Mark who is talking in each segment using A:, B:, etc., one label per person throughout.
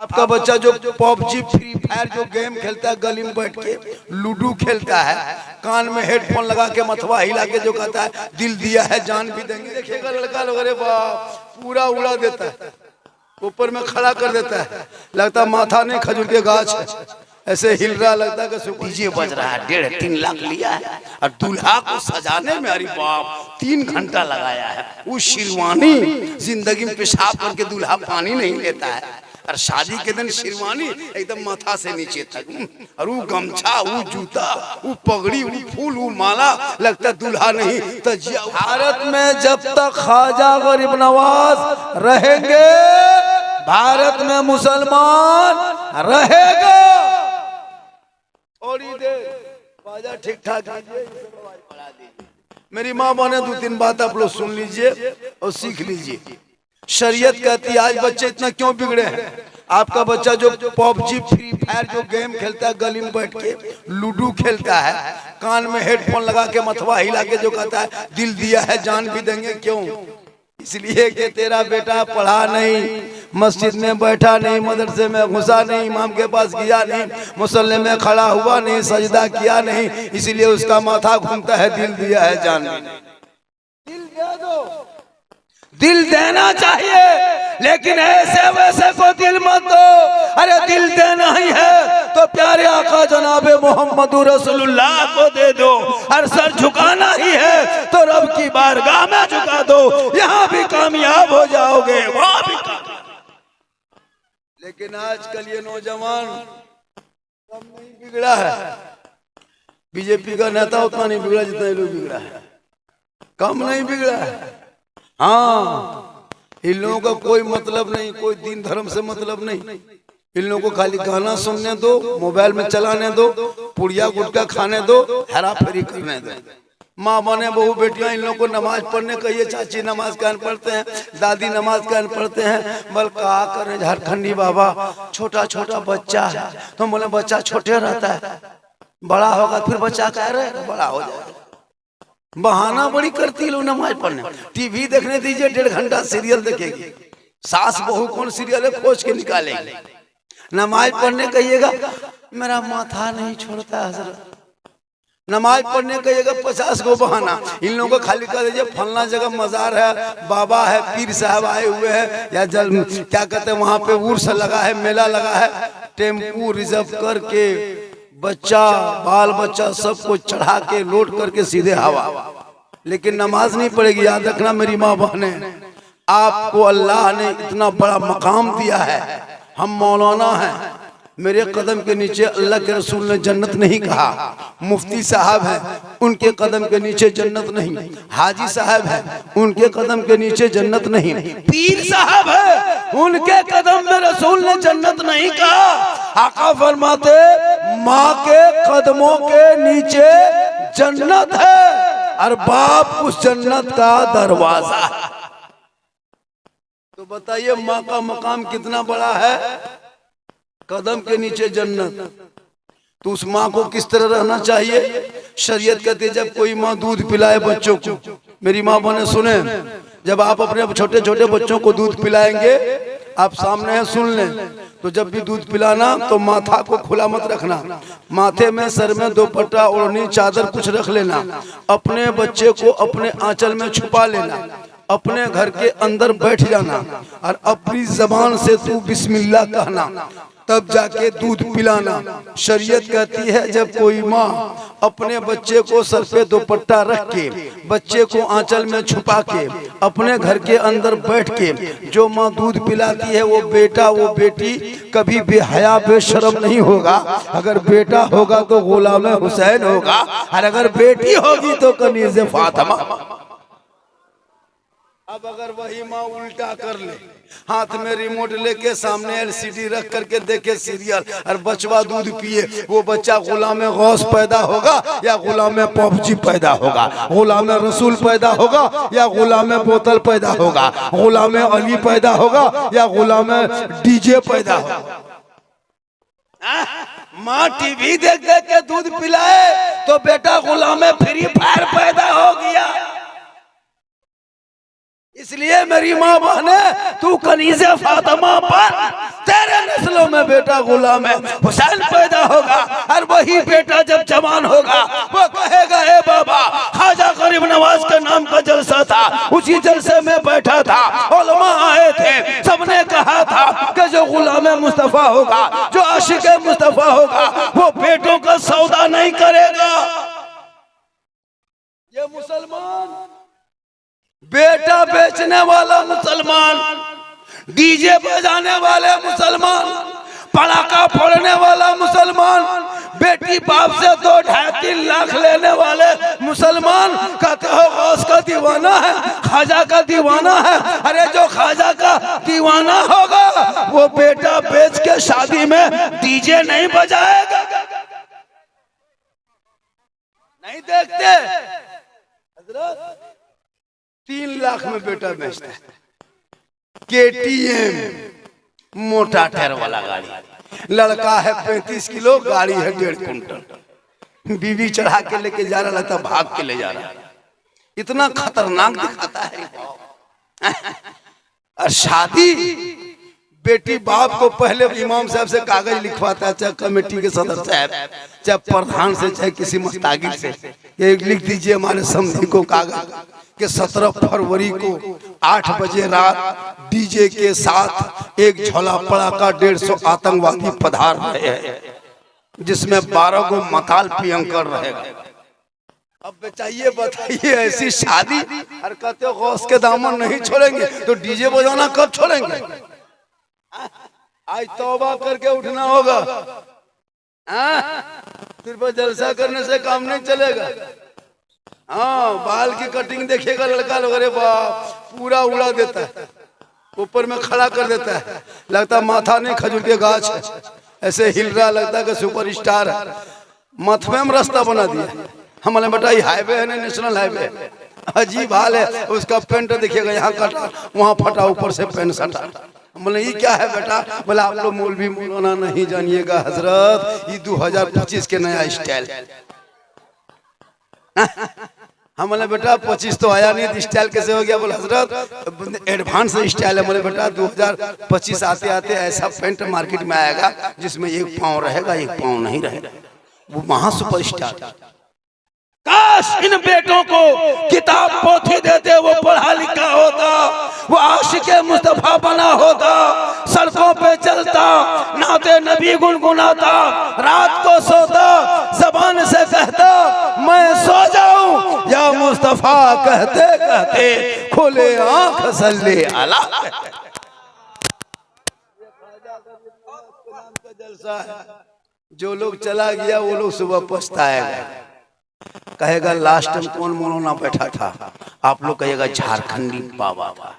A: आपका बच्चा जो पबजी फ्री फायर जो गेम खेलता है, गली में बैठ के लूडो खेलता है, कान में हेडफोन लगा के मथवा हिला के जो कहता है दिल दिया है जान भी देंगे, देखिएगा लड़का लोग, अरे बाप पूरा उड़ा देता है, ऊपर में खड़ा कर देता है, लगता माथा नहीं खजूर के गाछ है, ऐसे हिल रहा, लगता है डीजे बज रहा है। 1.5-3 लाख लिया है और दूल्हा को सजाने में अरे बाप 3 घंटा लगाया है। वो शेरवानी जिंदगी में पेशाब करके दूल्हा पानी नहीं लेता है, और शादी के दिन शेरवानी एकदम माथा से नीचे तक, और वो गमछा, वो जूता, वो पगड़ी, वो फूल, वो माला, लगता दूल्हा नहीं तजिया। भारत में जब तक ख्वाजा गरीब नवाज रहेंगे, भारत में मुसलमान रहेगा। और ख्वाजा ठीक ठाक मेरी माँ बने 2-3 बात आप लोग सुन लीजिए और सीख लीजिए। शरीयत कहती है आज बच्चे इतना क्यों बिगड़े हैं। आपका बच्चा जो पबजी फ्री फायर जो गेम खेलता है, गली में बैठ के लूडो खेलता है, कान में हेडफोन लगा के मथवा हिला के जो कहता है दिल दिया है जान भी देंगे, क्यों? इसलिए कि तेरा बेटा पढ़ा नहीं, मस्जिद में बैठा नहीं, मदरसे में घुसा नहीं, इमाम के पास गया नहीं, मुसल्ले में खड़ा हुआ नहीं, सजदा किया नहीं, इसलिए उसका माथा घूमता है दिल दिया है जान भी नहीं। दिल दे दो, दिल देना चाहिए, लेकिन ऐसे वैसे को दिल मत दो। अरे दिल देना ही है तो प्यारे आका जनाबे मोहम्मद रसूलुल्लाह को दे दो, और सर झुकाना ही है तो रब की बारगाह में झुका दो, यहाँ भी कामयाब हो जाओगे, वहाँ भी लेकिन आजकल ये नौजवान कम नहीं बिगड़ा है, बीजेपी का नेता उतना नहीं बिगड़ा जितना ये लोग बिगड़ा है, कम नहीं बिगड़ा है। हाँ, इन लोगों का कोई मतलब नहीं, कोई दीन धर्म से मतलब नहीं, इन लोगों को खाली गाना सुनने दो, मोबाइल में चलाने दो, पुड़िया गुटका खाने दो, हेरा फेरी करने दो। माँ बने बहू बेटियां इन लोगों को नमाज पढ़ने कहिए, चाची नमाज कान पढ़ते हैं, दादी नमाज कान पढ़ते हैं, बल कहा करें झारखंडी बाबा छोटा छोटा बच्चा है, तो बोले बच्चा छोटे रहता है, बड़ा होगा फिर बच्चा कह रहे बड़ा हो जाएगा। बहाना बड़ी करती है लोग नमाज पढ़ने। टीवी देखने दीजिए, 1.5 घंटा सीरियल देखेगी, सास बहू कौन सीरियल है खोज के निकालेगी। नमाज पढ़ने कहिएगा मेरा माथा नहीं छोड़ता हजरत, नमाज पढ़ने कहिएगा 50 गो बहाना। इन लोगों को खाली कर दीजिए फलना जगह मजार है, बाबा है, पीर साहब आए हुए हैं, या जल क्या कहते हैं वहां पे उर्स लगा है, मेला लगा है, टेम्पू रिजर्व करके बच्चा बाल बच्चा सबको चढ़ा के लोड करके सीधे हवा, लेकिन नमाज नहीं पड़ेगी। याद रखना मेरी माँ बहने, आपको अल्लाह ने इतना बड़ा मकाम दिया है, हम मौलाना हैं, मेरे कदम के नीचे अल्लाह के रसूल ने जन्नत नहीं कहा, मुफ्ती साहब हैं उनके कदम के नीचे जन्नत नहीं, हाजी साहब हैं उनके कदम के नीचे जन्नत नहीं, पीर साहब है उनके कदम में रसूल ने जन्नत नहीं कहा। आका फरमाते माँ के कदमों के नीचे जन्नत है और बाप उस जन्नत का दरवाजा। तो बताइए माँ का मकाम कितना बड़ा है, कदम के नीचे जन्नत। तो उस माँ को किस तरह रहना चाहिए। शरीयत कहती है जब कोई माँ दूध पिलाए बच्चों को, मेरी माँ बने सुने, जब आप अपने छोटे छोटे बच्चों को दूध पिलाएंगे, आप सामने हैं सुन लें, तो जब भी दूध पिलाना तो माथा को खुला मत रखना, माथे में सर में दुपट्टा ओढ़नी चादर कुछ रख लेना, अपने बच्चे को अपने आंचल में छुपा लेना, अपने घर के अंदर बैठ जाना और अपनी जबान से तू बिस्मिल्लाह कहना, तब जाके दूध पिलाना। शरीयत कहती है जब कोई माँ अपने बच्चे को सर पे दुपट्टा रख के, बच्चे को आंचल में छुपा के, अपने घर के अंदर बैठ के जो माँ दूध पिलाती है, वो बेटा वो बेटी कभी बेहया बेशरम नहीं होगा। अगर बेटा होगा तो गुलाम हुसैन होगा, और अगर बेटी होगी तो कनीज़े फातिमा। अब अगर वही माँ उल्टा कर ले, हाथ में रिमोट लेके सामने एलसीडी रख करके देखे सीरियल और बचवा दूध पिए, वो बच्चा गुलाम गौस पैदा होगा या गुलाम पबजी पैदा होगा, गुलाम रसूल पैदा होगा या गुलाम बोतल पैदा होगा, गुलाम अली पैदा होगा या गुलाम डीजे पैदा होगा। माँ टीवी देख देख के दूध पिलाए तो बेटा गुलाम फ्री फायर पैदा हो गया। इसलिए मेरी माँ बहने तू कनीज़े फातिमा पर, तेरे नस्लों में बेटा गुलाम है हुसैन पैदा होगा, और वही बेटा जब जवान होगा वो कहेगा ए बाबा, ख्वाजा गरीब नवाज के नाम का जलसा था, उसी जलसे में बैठा था, उलमा आए थे, सबने कहा था कि जो गुलाम मुस्तफा होगा, जो आशिक मुस्तफा होगा, वो बेटों का सौदा नहीं करेगा। ये मुसलमान बेटा बेचने वाला मुसलमान, डीजे बजाने वाले मुसलमान, पटाखा फोड़ने वाला मुसलमान, बेटी बाप से 2-2.5-3 लाख लेने वाले मुसलमान कहते हो गौस का दीवाना है, ख्वाजा का दीवाना है। अरे जो ख्वाजा का दीवाना होगा वो बेटा बेच के शादी में डीजे नहीं बजाएगा। नहीं देखते हजरत 3 लाख में बेटा बेचता है, KTM मोटा टायर वाला गाड़ी, लड़का है 35 किलो, गाड़ी है 1.5 कुंटल, बीवी चढ़ा के लेके जा रहा था, भाग के ले जा रहा, इतना खतरनाक दिखाता है। और शादी बेटी बाप को पहले इमाम साहब से कागज लिखवाता है, चाहे कमेटी के सदस्य साहब, चाहे प्रधान से, चाहे किसी मुस्तागिर से, ये लिख दीजिए हमारे समधी को कागज कि 17 फरवरी को 8 बजे रात डीजे के साथ एक झोला पड़ाका 150 आतंकवादी पधार रहे हैं, जिसमें 12 को मकाल प्रियंकर रहेगा। अब बेचाइए बताइए ऐसी शादी, और कहते हो गौस के दामन नहीं छोड़ेंगे, तो डीजे बजाना कब छोड़ेंगे? आज तौबा करके उठना होगा, सिर्फ जलसा करने से काम नहीं चलेगा। हाँ, बाल की कटिंग देखिएगा लड़का लोग, अरे बाप पूरा उड़ा देता है, ऊपर में खड़ा कर देता है, लगता माथा नहीं खजूर के गाछ है, ऐसे हिल रहा, लगता है कि सुपर स्टार है। मथवे में रास्ता बना दिया, हमारे बेटा ये हाईवे है ना, नेशनल हाईवे, अजीब हाल है। उसका पेंट देखिएगा, यहाँ कटा वहाँ फटा, ऊपर से पेंट सटा। बोले ये क्या है बेटा? बोला आप लोग मौलवी मौलाना नहीं जानिएगा हजरत, ये 2025 के नया स्टाइल। हमने बेटा 25 तो आया नहीं, तो स्टाइल कैसे हो गया? बोला हजरत एडवांस स्टाइल है। बोले बेटा 2025 आते आते ऐसा पेंट मार्केट में आएगा जिसमें एक पाँव रहेगा एक पाँव नहीं रहेगा, वो महा सुपर स्टार। काश इन बेटों को किताब पोथी देते, वो पढ़ा लिखा होता, वो आशिके मुस्तफा बना होता, सड़कों पे चलता, नाते नबी गुनगुनाता, रात को सोता, जबान से कहता मैं सो जाऊं या मुस्तफा, कहते कहते खोले आंख सल्ले अला। जलसा है, जो लोग चला गया वो लोग सुबह पछताएगा, कहेगा लास्ट टाइम कौन मौलाना बैठा था? आप लोग कहेगा झारखंडी बाबा था।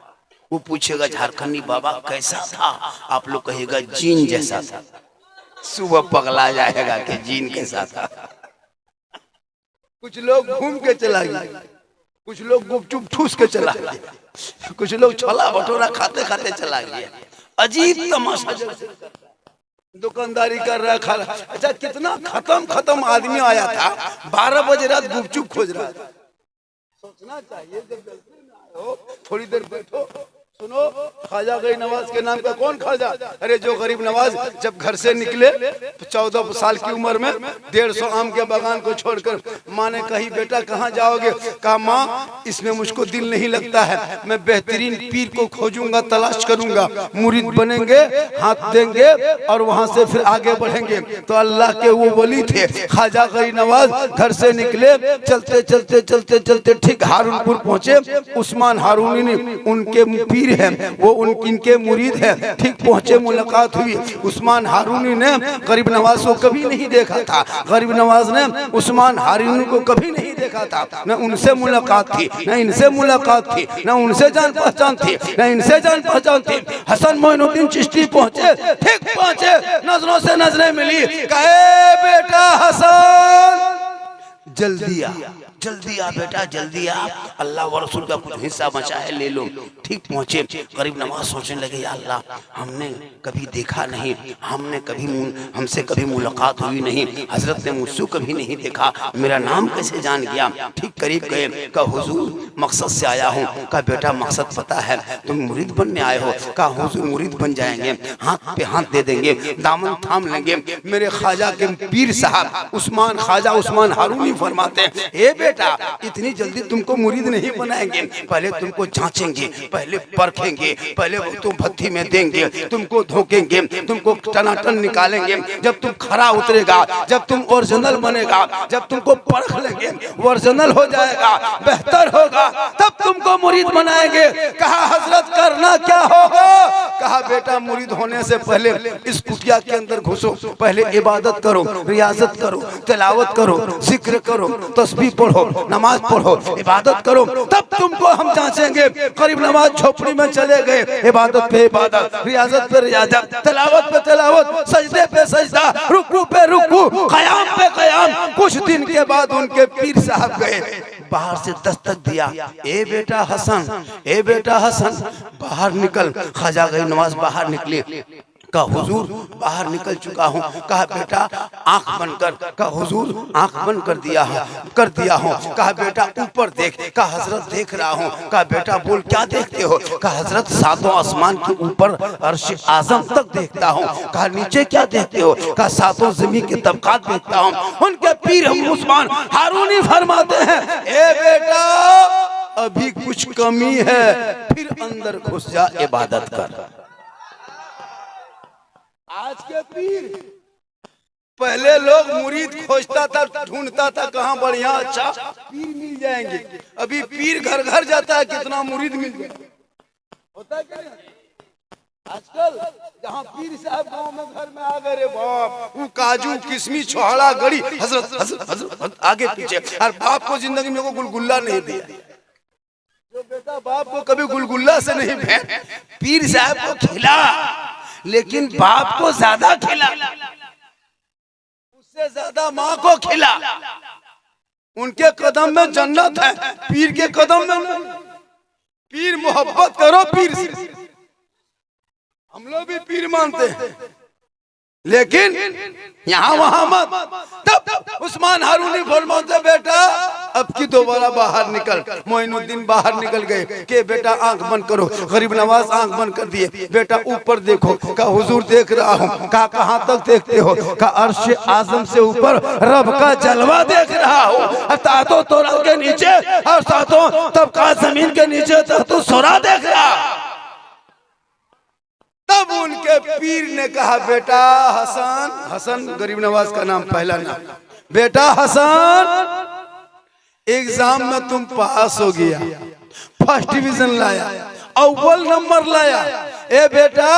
A: वो पूछेगा झारखंडी बाबा कैसा था? आप लोग कहेगा जीन जैसा था। सुबह पगला जाएगा कि जीन कैसा था। कुछ लोग घूम के चला गया, कुछ लोग गुपचुप ठूस के चला गया, कुछ लोग छोला भटूरा खाते खाते चला गया। अजीब तमाशा, दुकानदारी कर रहा है, खा रहा। अच्छा कितना खत्म आदमी आया था, 12 बजे रात गुपचुप खोज रहा था। सोचना चाहिए जब गलती में आए हो थोड़ी देर बैठो, सुनो ख्वाजा गरीब नवाज के नाम का कौन ख्वाजा? अरे जो गरीब नवाज जब घर से निकले तो 14 साल की उम्र में 150 आम के बागान को छोड़कर, माँ ने कही बेटा कहाँ जाओगे? कहा माँ इसमें मुझको दिल नहीं लगता है, मैं बेहतरीन पीर को खोजूंगा, तलाश करूंगा, मुरीद बनेंगे, हाथ देंगे और वहां से फिर आगे बढ़ेंगे। तो अल्लाह के वो वली थे ख्वाजा गरीब नवाज। घर से निकले, चलते चलते चलते चलते ठीक हारूनपुर पहुंचे। उस्मान हारूनी उनके पीर है, वो इनके मुरीद है। ठीक पहुंचे, मुलाकात हुई। उस्मान हारूनी ने गरीब नवाज को कभी नहीं देखा था, गरीब नवाज ने उस्मान हारूनी को कभी नहीं देखा था। न उनसे मुलाकात थी, न इनसे मुलाकात थी, न उनसे जान पहचान थी, न इनसे जान पहचान थी। हसन मोइनुद्दीन चिश्ती पहुंचे, ठीक पहुंचे, नजरों से नजरें मिली। कहे बेटा हसन जल्दी आ, जल्दी आ बेटा जल्दी आ, अल्लाह व रसूल का कुछ हिस्सा बचा है ले लो। ठीक पहुंचे, गरीब नवाज सोचने लगे या अल्लाह हमने कभी देखा नहीं, हमसे कभी मुलाकात हुई नहीं, हजरत ने मुझसे कभी नहीं देखा, मेरा नाम कैसे जान गया। ठीक करीब गए, कहा हुजूर मकसद से आया हूँ। कहा बेटा मकसद पता है, तुम मुरीद बनने आए हो। कहा हुजूर मुरीद बन जाएंगे, हाथ पे हाथ दे देंगे, दामन थाम लेंगे। मेरे ख्वाजा के पीर साहब उस्मान ख्वाजा उस्मान हारूनी फरमाते हैं ए बेटा इतनी जल्दी तुमको मुरीद नहीं बनाएंगे, पहले तुमको जांचेंगे, पहले परखेंगे, पहले तुम भट्टी में देंगे, तुमको धोखेंगे, तुमको टनाटन निकालेंगे। जब तुम खरा उतरेगा, जब तुम ओरिजिनल बनेगा, जब तुमको परख लेंगे, ओरिजिनल हो जाएगा, बेहतर होगा, तब तुमको मुरीद बनाएंगे। कहा हजरत करना क्या होगा। कहा बेटा मुरीद होने से पहले इस कुटिया के अंदर घुसो, पहले इबादत करो, रियाजत करो, तिलावत करो, जिक्र करो, तस्बीह पढ़ो, नमाज पढ़ो, इबादत करो, तब तुमको हम जांचेंगे। करीब नमाज झोपड़ी में चले गए, इबादत पे इबादत, रियाजत पे रियाजत, तिलावत पे तिलावत, सजदे पे सजदा, रुकू पे रुकू, क़याम पे क़याम। कुछ दिन के बाद उनके पीर साहब गए, बाहर से दस्तक दिया, ए बेटा हसन, ए बेटा हसन बाहर निकल। ख्वाजा गरीब नवाज बाहर निकले। कहा हुजूर बाहर निकल चुका हूँ। कहा बेटा आंख बंद कर। कहा हुजूर आंख बंद कर दिया हूँ। कहा बेटा ऊपर देख। कहा हजरत देख रहा हूँ। कहा बेटा बोल क्या देखते हो। कहा हजरत सातों आसमान के ऊपर अर्श आजम तक देखता हूँ। कहा नीचे क्या देखते हो। कहा सातों जमीन के तबकात देखता हूँ। उनके पीर उस्मान हारूनी फरमाते हैं ए बेटा अभी कुछ कमी है, फिर अंदर घुस जा, इबादत कर। आज के पीर, पहले लोग मुरीद खोजता था, ढूंढता था कहाँ बढ़िया अच्छा पीर मिल जाएंगे। अभी पीर घर घर जाता है, कितना मुरीद मिल जाए होता है क्या आजकल। जहाँ पीर साहब गांव में घर में आ गए रे बाप, वो काजू किशमिश छोहड़ा गड़ी हजरत हजरत हजरत आगे पीछे। और बाप को जिंदगी में को गुलगुल्ला नहीं दिया, जो बेटा बाप को कभी गुलगुल्ला से नहीं भें, पीर साहब को खिला, लेकिन बाप को ज्यादा खिला, उससे ज्यादा माँ को खिला। उनके कदम में जन्नत है, पीर के कदम में नहीं। पीर मोहब्बत करो पीर से। हम लोग भी पीर मानते हैं, लेकिन यहाँ वहां मत। तब उस्मान हारूनी फरमाते बेटा अब की दोबारा बाहर निकल। मोइनुद्दीन बाहर निकल गए कि बेटा आंख बंद करो। गरीब नवाज आंख बंद कर दिए। बेटा ऊपर देखो। कहा हुजूर देख रहा हूँ। कहा कहाँ तक देखते हो। कहा अर्श आजम से ऊपर रब का जलवा देख रहा हूँ, तातो तोरा के नीचे और सातों तबका जमीन के नीचे तो सोरा देख रहा। तब उनके पीर ने कहा बेटा हसन, हसन गरीब नवाज का नाम पहला नाम, बेटा हसन एग्जाम में तुम पास हो गया, फर्स्ट डिवीजन लाया, अव्वल नंबर लाया। ए बेटा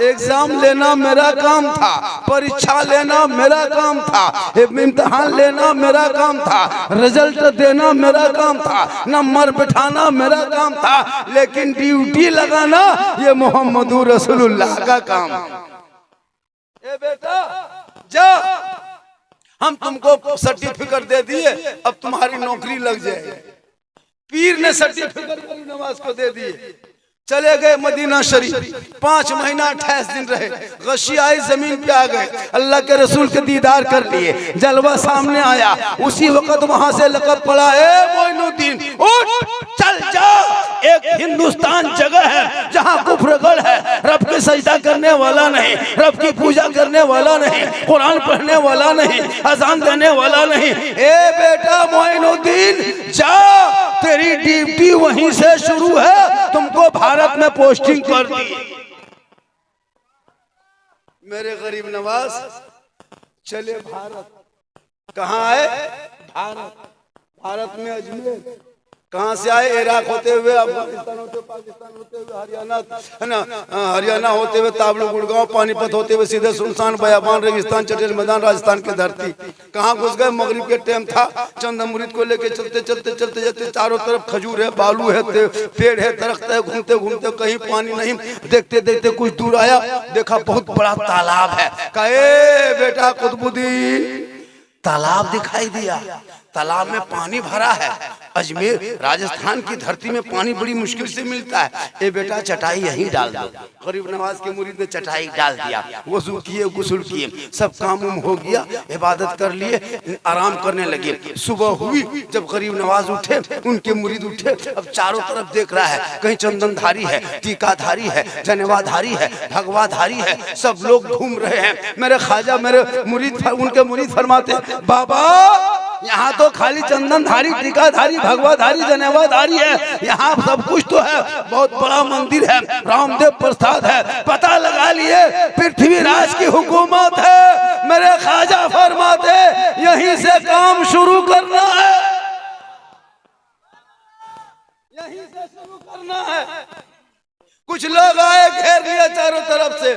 A: एग्जाम लेना मेरा काम था, परीक्षा लेना मेरा काम था, इम्तिहान लेना मेरा काम था, रिजल्ट देना मेरा काम था, नंबर बिठाना मेरा काम था, लेकिन ड्यूटी लगाना ये मोहम्मदुर रसूलुल्लाह का काम। ए बेटा जा, हम तुमको सर्टिफिकेट दे दिए, अब तुम्हारी नौकरी लग जाएगी। पीर ने सर्टिफिकेट नवाज को दे दिए। चले गए मदीना शरीफ, 5 महीना 28 दिन रहे। गशियाई जमीन पे आ गए, अल्लाह के रसूल के दीदार कर लिए, जलवा सामने आया। उसी वक्त वहां से लक़ब पड़ा ए मोइनुद्दीन उठ चल जा। एक हिंदुस्तान जगह है जहाँ कुफ्रगढ़ है, रब की सजदा करने वाला नहीं, रब की पूजा करने वाला नहीं, कुरान पढ़ने वाला नहीं, अजान देने वाला नहीं। ए बेटा मोइनुद्दीन जा, तेरी ड्यूटी वहीं से शुरू है, तुमको भारत में पोस्टिंग कर दी। मेरे गरीब नवाज चले भारत। कहाँ आए? भारत। भारत में अजमेर। कहाँ से आए? इराक होते हुए, अफगानिस्तान होते हुए, पाकिस्तान होते हुए, हरियाणा है ना, हरियाणा होते हुए, ताबलू गुड़गांव, पानीपत होते हुए सीधे सुनसान बयाबान, रेगिस्तान, चटेल मैदान, राजस्थान की धरती। कहाँ घुस गए? मगरिब के टाइम था, चंद मुरीद को लेके चलते चलते चलते जाते, चारों तरफ खजूर है, बालू है, पेड़ है, दरख्त है, घूमते घूमते कहीं पानी नहीं। देखते देखते कुछ दूर आया, देखा बहुत बड़ा तालाब है। कहे बेटा कुतुबुद्दीन, तालाब दिखाई दिया। तालाब में पानी भरा है। अजमेर राजस्थान की धरती में पानी बड़ी मुश्किल से मिलता है। ए बेटा चटाई यहीं डाल दो। गरीब नवाज के मुरीद ने चटाई डाल दिया, वजू किए, गुस्ल किए, सब काम हो गया, इबादत कर लिए, आराम करने लगे। सुबह हुई, जब गरीब नवाज उठे, उनके मुरीद उठे, अब चारों तरफ देख रहा है, कहीं चंदनधारी है, टीकाधारी है, जनेवाधारी है, भगवाधारी है, सब लोग घूम रहे हैं। मेरे ख्वाजा, मेरे मुरीद, उनके मुरीद फरमाते, बाबा यहाँ तो खाली चंदनधारी, टीकाधारी, भगवाधारी, जनेवाधारी है, यहाँ सब कुछ तो है, बहुत बड़ा मंदिर है, रामदेव प्रसाद है, पता लगा लिए पृथ्वीराज की हुकूमत है। मेरे ख्वाजा फरमाते यहीं से काम शुरू करना है, यहीं से शुरू करना है। कुछ लोग आए, घेर लिया चारों तरफ से,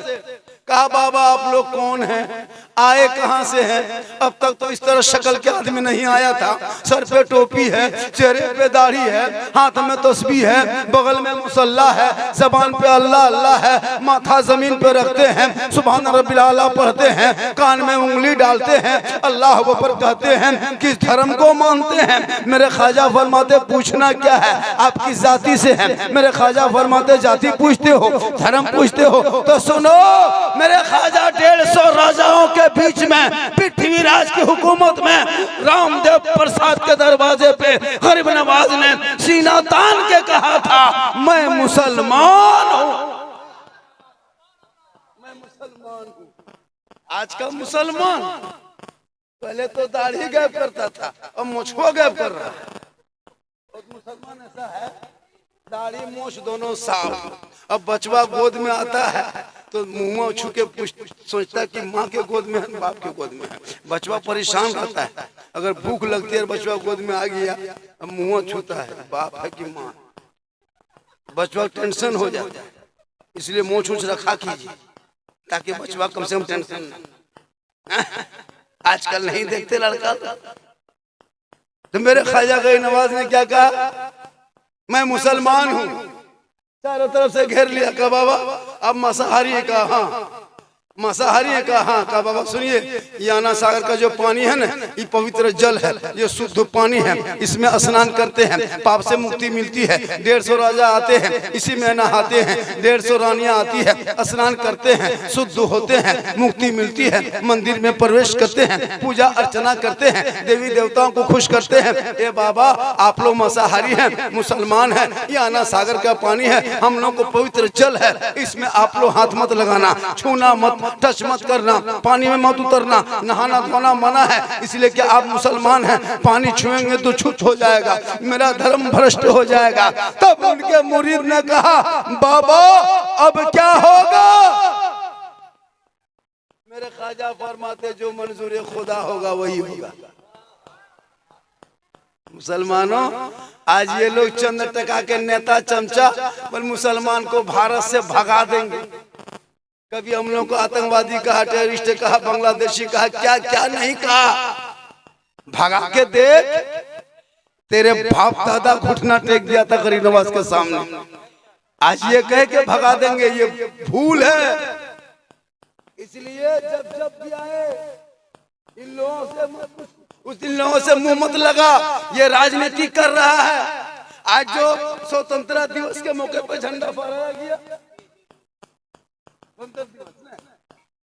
A: कहा बाबा आप लोग कौन हैं, आए कहां से हैं? अब तक तो इस तरह शक्ल के आदमी नहीं आया था। सर पे टोपी है, चेहरे पे दाढ़ी है, हाथ में तस्बीह है, बगल में मुसल्ला है, जबान पे अल्लाह अल्लाह है, माथा जमीन पे रखते हैं, सुभान रब्बिल आला पढ़ते हैं, कान में उंगली डालते हैं, अल्लाह अकबर कहते हैं। किस धर्म को मानते हैं? मेरे ख्वाजा फरमाते पूछना क्या है, आप किस जाति से हैं? मेरे ख्वाजा फरमाते जाति पूछते हो, धर्म पूछते हो, तो सुनो मेरे ख्वाजा 150 राजाओं के बीच में, पृथ्वीराज की हुकूमत में, रामदेव प्रसाद के दरवाजे पे गरीब नवाज ने सीना तान के कहा था, मैं मुसलमान हूं, मैं मुसलमान हूं। आज का मुसलमान पहले तो दाढ़ी गैप करता था, अब मुझको गैप कर रहा है। और मुसलमान ऐसा है, दाढ़ी मूछ दोनों साफ। अब बचवा गोद में आता है तो मुंह छू के सोचता कि माँ के गोद में है, बाप के गोद में है। बचवा परेशान रहता है, अगर भूख लगती है बचवा गोद में आ गया, अब मुंह छूता है, बाप है कि माँ। बचवा टेंशन हो जाता है, इसलिए मुंह छूछ रखा कीजिए ताकि बचवा कम से कम टेंशन न। आजकल नहीं देखते लड़का। तो मेरे ख्वाजा गरीब नवाज ने क्या कहा, मैं मुसलमान हूँ। चारों तरफ से घेर लिया, कहा बाबा अब मांसाहारी का, हाँ मांसाहारी का, हाँ कहा बाबा सुनिए, ये आना सागर का जो पानी है ना, ये पवित्र जल है, ये शुद्ध पानी है, इसमें स्नान करते हैं, पाप से मुक्ति मिलती है। 150 राजा आते हैं, इसी में नहाते हैं, 150 रानियां आती है, स्नान करते हैं, शुद्ध होते हैं, मुक्ति मिलती है, मंदिर में प्रवेश करते हैं, पूजा अर्चना करते हैं, देवी देवताओं को खुश करते हैं। ए बाबा आप लोग मांसाहारी हैं, मुसलमान हैं, ये आना सागर का पानी है, हम लोग को पवित्र जल है, इसमें आप लोग हाथ मत लगाना, छूना मत, टच मत करना, पानी में मत उतरना, नहाना धोना मना है, इसलिए कि आप मुसलमान हैं, पानी छुएंगे तो छूत हो जाएगा, मेरा धर्म भ्रष्ट हो जाएगा। तब उनके मुरीद ने कहा बाबा अब क्या होगा? मेरे ख्वाजा फरमाते जो मंजूर खुदा होगा वही होगा। मुसलमानों आज ये लोग चंद टका के नेता चमचा पर मुसलमान को भारत से भगा देंगे। कभी हम लोग को आतंकवादी कहा, टेररिस्ट कहा, बांग्लादेशी कहा, क्या क्या नहीं कहा। भगा के देख, तेरे बाप दादा घुटना टेक दिया था गरीब नवाज के सामने, आज ये कह के भगा देंगे, ये भूल है। इसलिए जब जब भी आए इन लोगों से इन लोगों से मुंह मत लगा, ये राजनीति कर रहा है। आज जो स्वतंत्रता दिवस के मौके पर झंडा फहराया गया,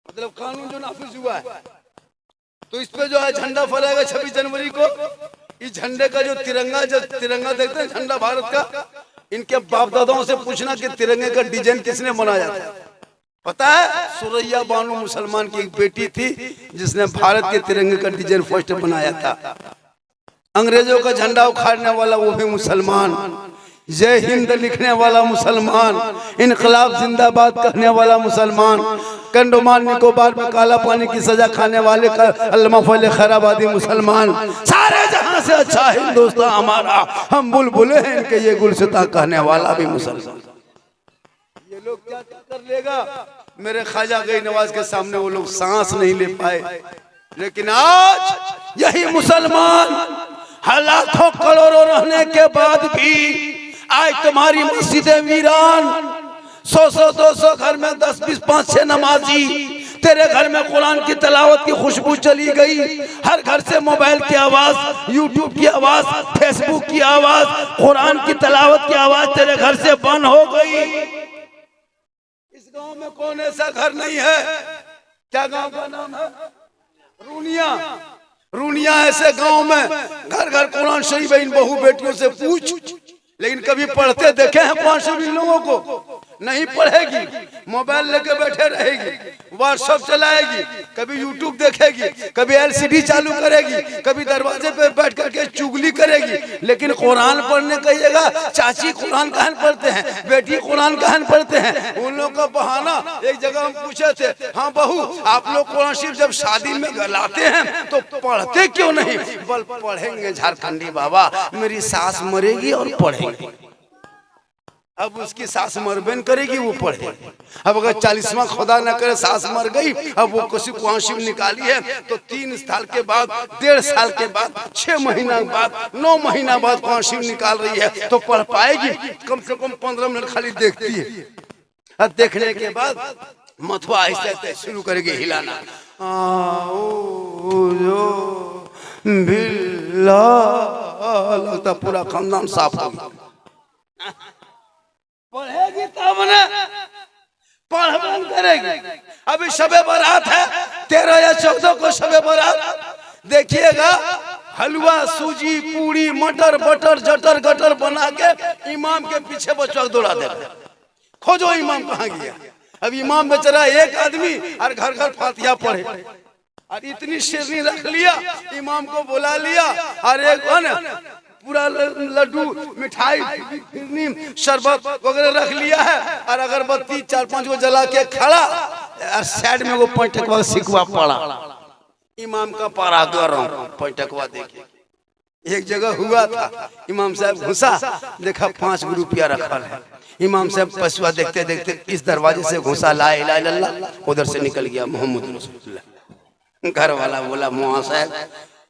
A: मतलब कानून जो नाफिज हुआ है, तो इस पे जो है झंडा फहराएगा 26 जनवरी को। इस झंडे का जो तिरंगा देखते हैं झंडा भारत का, इनके बाप दादाओं से पूछना कि तिरंगे का डिजाइन किसने बनाया था। पता है सुरैया बानू मुसलमान की एक बेटी थी जिसने भारत के तिरंगे का डिजाइन फर्स्ट बनाया था। अंग्रेजों का झंडा उखाड़ने वाला वो भी मुसलमान, जय हिंद लिखने वाला मुसलमान, इनकलाब जिंदाबाद कहने वाला मुसलमान, कंडोमान निकोबार में काला पानी की सजा खाने वाले का अल्लामा फैले खैराबादी मुसलमान। सारे जहां से अच्छा हिंदुस्तान हमारा, हम बुलबुले हैं इनके ये गुलसिता कहने वाला भी मुसलमान। ये लोग क्या कर लेगा? मेरे ख्वाजा गरीब नवाज के सामने वो लोग सांस नहीं ले पाए। लेकिन आज यही मुसलमान लाखों करोड़ों रहने के बाद भी आज तुम्हारी मस्जिदें वीरान, 100-200 घर में 10-20 5-6 नमाजी, तेरे घर में कुरान की तिलावत की खुशबू चली गई, हर घर से मोबाइल की आवाज, यूट्यूब की आवाज, फेसबुक की आवाज, कुरान की तिलावत की आवाज तेरे घर से बंद हो गई। इस गांव में कौन ऐसा घर नहीं है? क्या गांव का नाम है? रूनिया। रूनिया ऐसे गांव में घर घर कुरान शरीफ इन बहू बेटियों से पूछ, लेकिन कभी पढ़ते देखे हैं कुरान शरीफ इन लोगों को? नहीं पढ़ेगी, मोबाइल लेके बैठे रहेगी, व्हाट्सएप चलाएगी, कभी यूट्यूब देखेगी, कभी एलसीडी चालू करेगी, कभी दरवाजे पे बैठ करके चुगली करेगी। लेकिन कुरान पढ़ने कहिएगा, चाची कुरान कहाँ पढ़ते हैं, बेटी कुरान कहाँ पढ़ते हैं? उन लोगों का बहाना। एक जगह हम पूछे थे, हाँ बहू आप लोग कुरान शरीफ जब शादी में लाते हैं तो पढ़ते क्यों नहीं? बल पढ़ेंगे झारखंडी बाबा, मेरी सास मरेगी और पढ़ेंगे। अब उसकी सास मरबेन करेगी, वो पढ़े। अब अगर 40वां खुदा न करे सास मर गई, अब वो किसी कुरान शरीफ निकाली है तो 3 साल के बाद, 1.5 साल के बाद, 6 महीना बाद, 9 महीना बाद कुरान शरीफ निकाल रही है तो पढ़ पाएगी? कम से कम 15 मिनट खाली देखती है, और देखने के बाद मथुआ ऐसे शुरू करेगी हिलाना, लगता पूरा खानदान साफ हो गया। पढ़ेगी तब ना, पढ़ करेगी। अभी शबे बारात है, 13 या 14 को शबे बारात। देखिएगा हलवा, सूजी, पूरी, मटर बटर जटर गटर बना के इमाम के पीछे बच्चा दौड़ा देगा, खोजो इमाम कहाँ गया। अब इमाम बेचारा एक आदमी और घर घर फातिहा पढ़े, और इतनी शेरनी रख लिया, इमाम को बुला लिया, और एक पूरा लड्डू, मिठाई, शरबत वगैरह रख लिया है, और अगरबत्ती 4-5 को जला के खड़ा, और साइड में वो पैंटकवा सिकवा पड़ा। इमाम का पारा गरम, पैंटकवा देखे। एक जगह हुआ था, इमाम साहब घुसा, देखा 5 रुपया रखा है। इमाम साहब पसुआ देखते देखते इस दरवाजे से घुसा, ला इलाहा इल्लल्लाह, उधर से निकल गया मोहम्मद रसूलुल्लाह। घर वाला बोला, मुआ साहब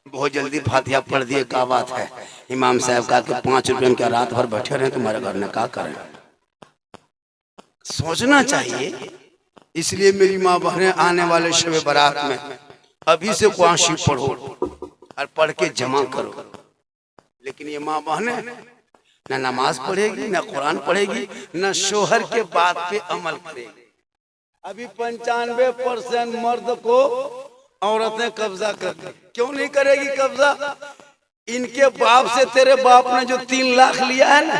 A: बहुत जल्दी फातिहा पढ़ दिए, क्या बात है? इमाम साहब कहा कि 5 रुपये में क्या रात भर बैठे रहे तुम्हारे घर में, क्या करें? सोचना चाहिए। इसलिए मेरी माँ बहनें, आने वाले शब बारात में अभी से कुरान शरीफ पढ़ो और पढ़ के जमा करो। लेकिन ये माँ बहनें न नमाज पढ़ेगी, न कुरान पढ़ेगी, न शोहर के बात पे अमल करेगी। अभी 95% मर्द को औरतें कब्जा कर, क्यों नहीं करेगी कब्जा? इनके बाप से तेरे बाप ने जो 3 लाख लिया है ना,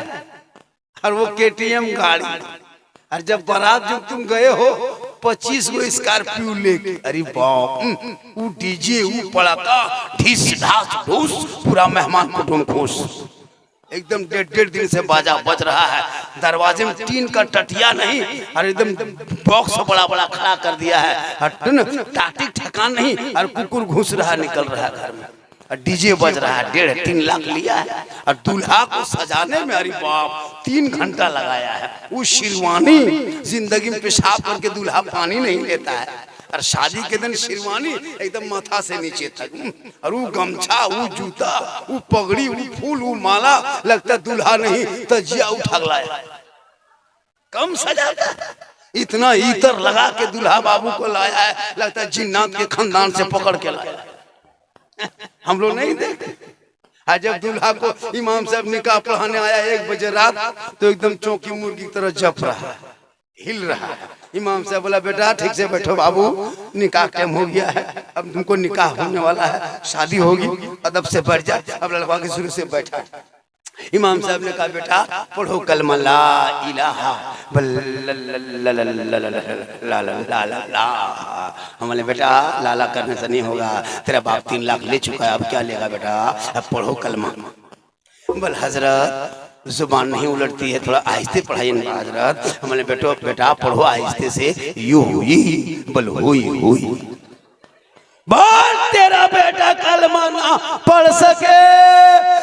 A: और वो KTM गाड़ी, और जब बारात जब तुम गए हो 25 गो स्कॉर्पियो लेके, अरे बाप, वो डीजे, वो पड़ाका, ढीस ढास ढूस, पूरा मेहमान कुटुंब खुश, एकदम 1.5 दिन से बाजा बज रहा है। दरवाजे में टीन का टटिया नहीं, और एकदम बॉक्स बड़ा बड़ा खड़ा कर दिया है, और टाटिक ठिकान नहीं, और कुकुर घुस रहा, निकल रहा है घर में, और डीजे बज रहा है। 1.5-3 लाख लिया है, और दूल्हा को सजाने में अरे बाप 3 घंटा लगाया है। वो शेरवानी, जिंदगी में पेशाब करके दूल्हा पानी नहीं लेता है, और शादी के दिन शेरवानी एकदम माथा से नीचे तक, और वो गमछा, वो जूता, वो पगड़ी, वो फूल, वो माला, लगता दूल्हा नहीं तजिया उठा लाया। कम सजाता, इतना इतर लगा के दूल्हा बाबू को लाया है, लगता है जिन्नात के खानदान से पकड़ के लाया। हम लोग नहीं देखते। आज जब दूल्हा को इमाम साहब निकाह पढ़ाने आया 1 बजे रात, तो एकदम चौकी मुर्गी की तरह जप रहा है, हिल रहा है। इमाम साहब बोला, बेटा ठीक से बैठो बाबू, निकाह टाइम हो गया है, अब तुमको निकाह होने वाला है, शादी होगी, अदब से बैठ जा। अब लड़का के शुरू से बैठा। इमाम साहब ने कहा, बेटा पढ़ो कलमा ला इलाहा ला। हमने बेटा लाला करने से नहीं होगा, तेरा बाप 3 लाख ले चुका है, अब क्या लेगा बेटा, अब पढ़ो कलमा। बोल हजरत जुबान नहीं उलटती है, थोड़ा आहिस्ते पढ़ाइए हजरत। हमने बेटा पढ़ो आहिस्ते से, यू हुई बोल हुई हुई। बोल तेरा बेटा कलमा ना पढ़ सके,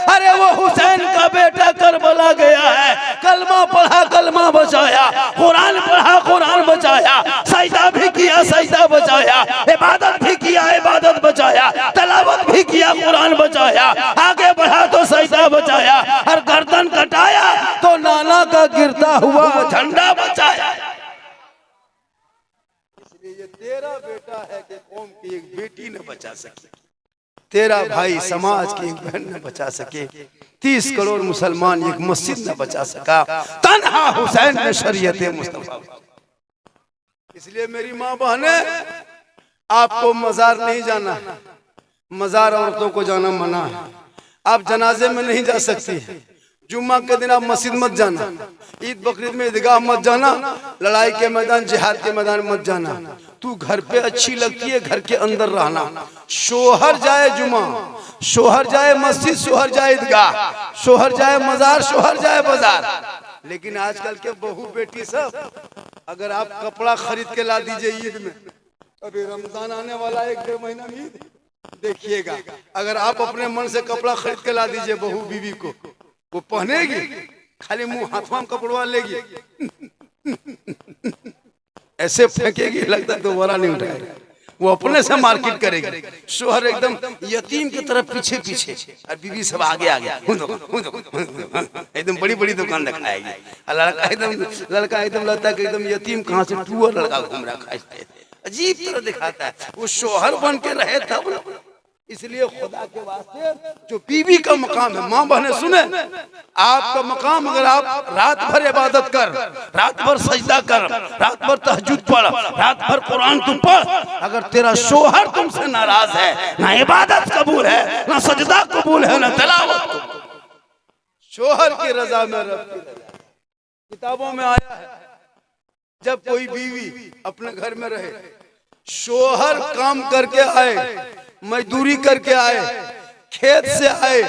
A: अरे वो हुसैन का बेटा करबला गया है, कलमा पढ़ा कलमा बचाया, कुरान पढ़ा कुरान बचाया, सजदा भी किया सजदा बचाया, इबादत भी किया इबादत बचाया, तलावत भी किया कुरान बचाया, आगे बढ़ा तो सजदा बचाया, और गर्दन कटाया तो नाना का गिरता हुआ झंडा बचाया। इसलिए ये तेरा बेटा है कि कौम की एक बेटी न बचा सके, तेरा भाई समाज की एक बहन न बचा सके, 30 करोड़ मुसलमान एक मस्जिद न बचा सका, तन्हा हुसैन ने शरीयत मुस्तफा। इसलिए मेरी माँ बहने, आपको मजार नहीं जाना, मजार औरतों को जाना मना है। आप जनाजे में नहीं जा सकती, जुम्मा के दिन आप मस्जिद मत जाना, ईद बकरीद में ईदगाह मत जाना, लड़ाई के मैदान जिहाद के मैदान मत जाना। तू घर पे अच्छी लगती है, घर के अंदर रहना। शोहर जाए जुम्मा, शोहर जाए मस्जिद, शोहर जाए ईदगाह, शोहर जाए मजार, शोहर जाए बाजार। लेकिन आजकल के बहू बेटी सब, अगर आप कपड़ा खरीद के ला दीजिए ईद में, अभी रमजान आने वाला 1-1.5 महीना में ईद, देखिएगा अगर आप अपने मन से कपड़ा खरीद के ला दीजिए बहू बीवी को, वो पहनेगी, खाली मुंह हाथों में कपड़वा लेगी, ऐसे फेंकेगी, लगता दोबारा नहीं उठाएगी। वो अपने से मार्केट करेगी। शोहर एकदम यतीम की तरफ पीछे पीछे और बीवी सब आगे आगे, एकदम बड़ी बड़ी दुकान दिखाएगी। लड़का एकदम लगता है कि एकदम यतीम कहाँ से टूअर लड़का घूम रखा है, अजीब तरह दिखाता है। वो शोहर बन के रहे तब। इसलिए खुदा के वास्ते जो बीवी का मकाम है, माँ बहने सुने, आपका मकाम, अगर आप रात भर इबादत कर, रात भर सजदा कर, रात भर तहज्जुद पढ़, रात भर कुरान तुम पढ़, अगर तेरा शोहर तुमसे नाराज है, ना इबादत कबूल है, ना सजदा कबूल है, ना तिलावत कबूल। शोहर की रजा में रब की रजा। किताबों में आया है, जब कोई बीवी अपने घर में रहे, शोहर काम करके आए, मजदूरी करके आए, खेत से आए,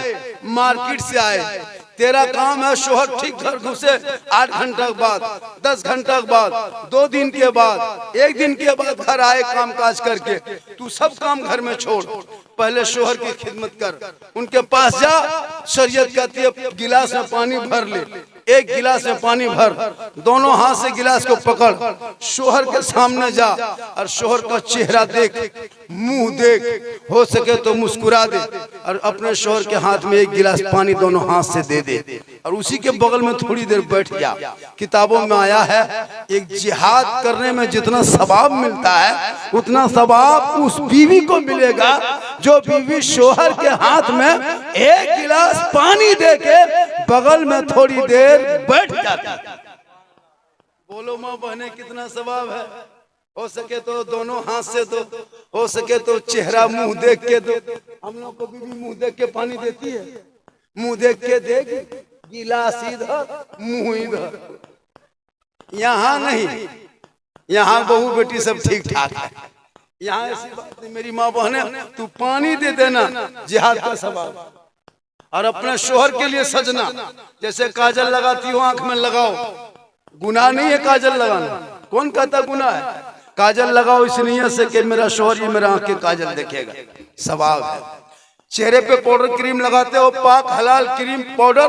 A: मार्केट से आए, तेरा काम है शोहर ठीक घर घुसे 8 घंटा के बाद, 10 घंटा के बाद, 2 दिन के बाद, 1 दिन के बाद घर आए काम काज करके, तू सब काम घर में छोड़, पहले शोहर की खिदमत कर, उनके पास जा। शरीयत कहती है गिलास में पानी भर ले, 1 गिलास में पानी भर, दोनों हाथ से गिलास को पकड़, शोहर के सामने जा और शोहर का चेहरा देख, मुंह देख, हो सके तो मुस्कुरा दे, और अपने शोहर के हाथ में 1 गिलास पानी दोनों हाथ से दे दे, और उसी के बगल में थोड़ी देर बैठ जा। किताबों में आया है, एक जिहाद करने में जितना सवाब मिलता है, उतना सवाब उस बीवी को मिलेगा जो बीवी शोहर के हाथ में 1 गिलास पानी देके बगल में थोड़ी देर बैठ जाती है। बोलो माँ बहने कितना सवाब है। हो सके तो दोनों हाथ से दो, हो सके तो चेहरा मुंह देख के दो। हम लोग को बीवी मुंह देख के पानी देती है, मुंह देख के देख, गिलास इधर मुंह इधर, यहाँ नहीं, यहाँ बहू बेटी सब ठीक ठाक है। यहाँ ऐसी बात नहीं। मेरी माँ बहने, तू पानी दे देना, जिहाद का सवाब। और अपने शोहर के लिए सजना, जैसे काजल लगाती हो आंख में लगाओ, गुनाह नहीं है काजल लगाना, कौन कहता गुनाह है? काजल लगाओ इस नियत से कि मेरा शोहर ये मेरा आंख के काजल देखेगा, सवाब है। चेहरे पे पाउडर क्रीम लगाते हो, पाक हलाल क्रीम पाउडर,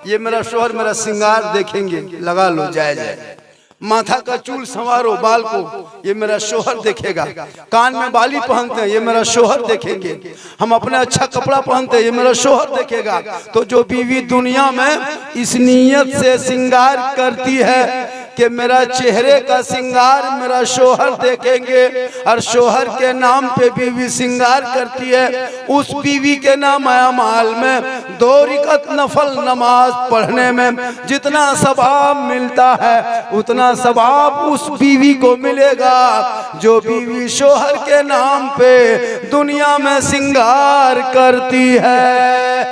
A: ये मेरा शोहर मेरा श्रृंगार देखेंगे, लगा लो, जायज है। माथा का चूल संवारो, बाल को, ये मेरा शोहर देखेगा। कान में बाली पहनते हैं, ये मेरा शोहर देखेंगे। हम अपने अच्छा कपड़ा पहनते हैं, ये मेरा शोहर देखेगा। तो जो बीवी दुनिया में इस नियत से श्रृंगार करती है कि मेरा चेहरे का श्रृंगार मेरा शोहर देखेंगे, और शोहर के नाम पे बीवी श्रृंगार करती है, उस बीवी के नाम अमाल में 2 रकात नफल नमाज पढ़ने में जितना सवाब मिलता है, उतना सवाब उस बीवी को मिलेगा जो बीवी शोहर के नाम पे दुनिया में श्रृंगार करती है।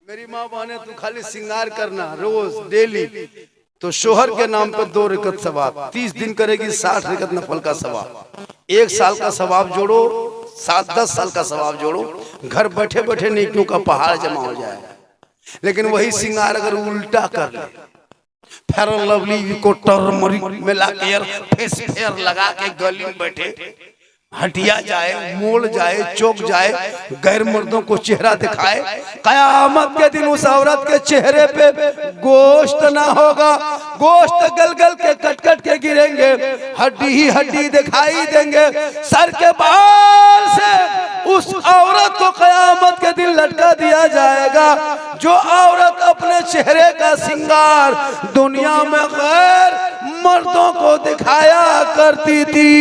A: मेरी माँ बहने, तू खाली श्रृंगार करना रोज डेली, तो शोहर के नाम पर 2 रकात सवाब, 30 दिन करेगी 60 रकात नफल का सवाब। 1 साल का सवाब जोड़ो, 7-10 साल का सवाब जोड़ो, घर बैठे बैठे नेकियों का पहाड़ जमा हो जाए। लेकिन वही श्रृंगार अगर उल्टा कर ले, फेयर एंड लवली को टर्मरिक में लाके फेस फेयर लगा के गली में बैठे, हटिया जाए, मोड़ जाए, चौक जाए, गैर मर्दों को चेहरा दिखाए, कयामत के दिन उस औरत के चेहरे पे गोश्त ना होगा, गोश्त गल गल के कट कट के गिरेंगे, हड्डी ही हड्डी दिखाई देंगे। सर के बाल से उस औरत को कयामत के दिन लटका दिया जाएगा जो औरत अपने चेहरे का श्रृंगार दुनिया में गैर मर्दों को दिखाया करती थी।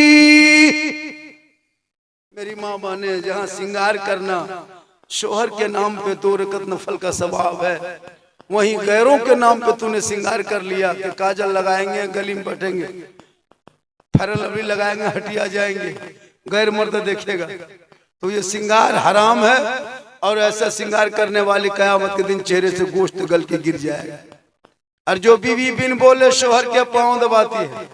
A: मेरी माँ बहने, जहाँ श्रृंगार करना शोहर के नाम पे 2 रकत नफल का सवाब है, वहीं गैरों के नाम पे तूने श्रृंगार कर लिया कि काजल लगाएंगे, गली में बैठेंगे, फेयर लवली लगाएंगे, हटिया जाएंगे, गैर मर्द देखेगा, तो ये श्रृंगार हराम है। और ऐसा श्रृंगार करने वाली कयामत के दिन चेहरे से गोश्त गल के गिर जाएगा। और जो बीवी बिन बोले शोहर के पांव दबाती है,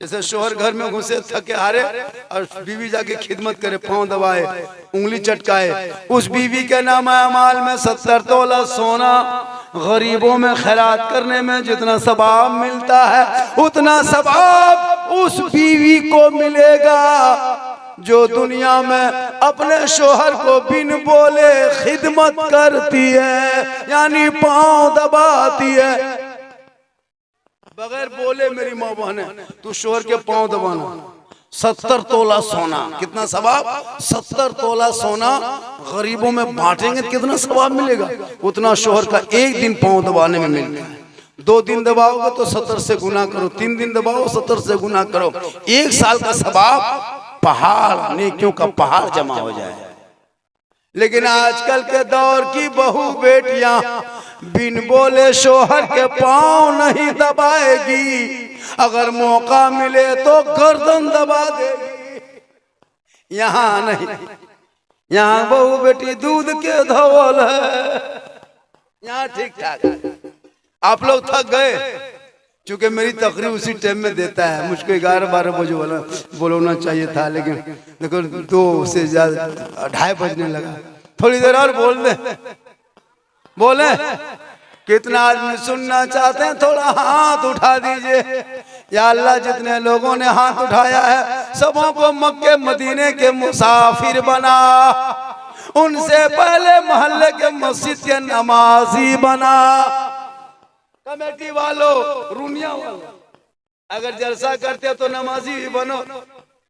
A: जैसे शोहर घर में घुसे थके हारे और बीवी जाके खिदमत करे, पांव दबाए, उंगली चटकाए, उस बीवी के नाम अमाल में 70 तोला सोना, गरीबों में खैरात करने में जितना सवाब मिलता है उतना सवाब उस बीवी को मिलेगा जो दुनिया में अपने शोहर को बिन बोले खिदमत करती है, यानी पांव दबाती है बगैर बोले। मेरी माँ बहन है, तू शोहर के पांव दबाना, 70 तोला सोना, कितना सवाब? 70 तोला सोना गरीबों में बांटेंगे कितना सवाब मिलेगा, उतना शोहर का एक दिन पांव दबाने में मिलता है। 2 दिन दबाओगे तो 70 से गुना करो, 3 दिन दबाओ 70 से गुना करो, 1 साल का सवाब पहाड़, नेकियों का पहाड़ जमा हो जाए। लेकिन आजकल के दौर की बहू बेटियां बिन बोले शोहर के पांव नहीं दबाएगी, अगर मौका मिले तो गर्दन दबा देगी। यहाँ नहीं, यहाँ बहू बेटी दूध के धवल है, यहाँ ठीक ठाक है। आप लोग थक गए, क्योंकि मेरी तकरीर उसी टाइम में देता है, मुझको 11-12 बजे वाला बोलना चाहिए था, लेकिन देखो 2 से ज्यादा 2:30 बजने लगा। थोड़ी देर और बोल दे, बोले कितना आदमी सुनना चाहते हैं, थोड़ा हाथ उठा दीजिए। या अल्लाह, जितने लोगों ने हाथ उठाया है सबों को मक्के मदीने के मुसाफिर बना, उनसे पहले मोहल्ले के मस्जिद के नमाजी बना। कमेटी वालों, रुनिया वालों, अगर जलसा करते हो तो नमाजी भी बनो,